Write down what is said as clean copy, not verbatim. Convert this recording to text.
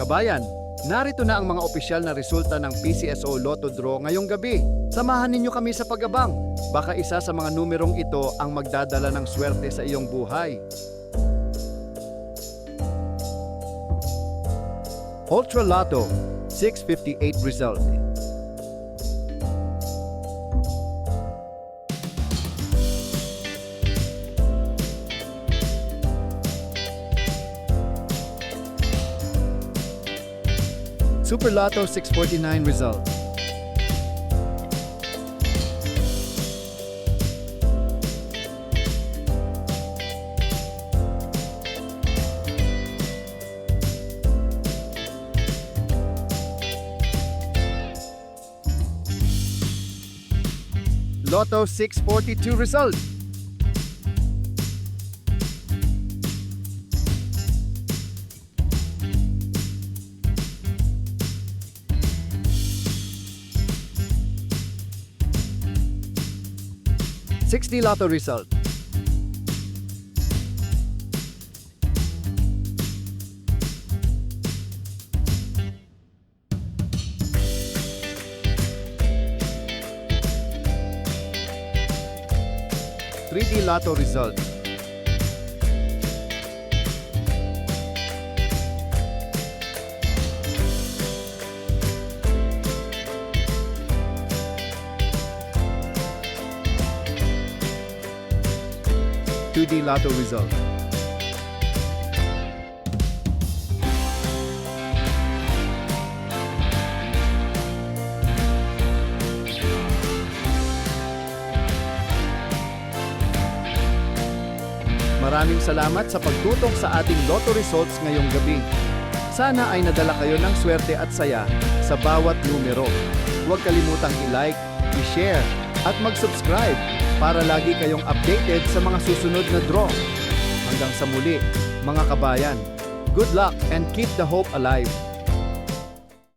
Kabayan, narito na ang mga opisyal na resulta ng PCSO Lotto Draw ngayong gabi. Samahan ninyo kami sa pag-abang. Baka isa sa mga numerong ito ang magdadala ng swerte sa iyong buhay. Ultra Lotto, 658 result. Super Lotto 649 result. Lotto 642 result. $60 Lotto result. $3D Lotto result. $2D Lotto result. Maraming salamat sa pagtutok sa ating Lotto results ngayong gabi. Sana ay nadala kayo ng swerte at saya sa bawat numero. Huwag kalimutang i-like, i-share, at mag-subscribe para lagi kayong updated sa mga susunod na draw. Hanggang sa muli, mga kabayan. Good luck and keep the hope alive.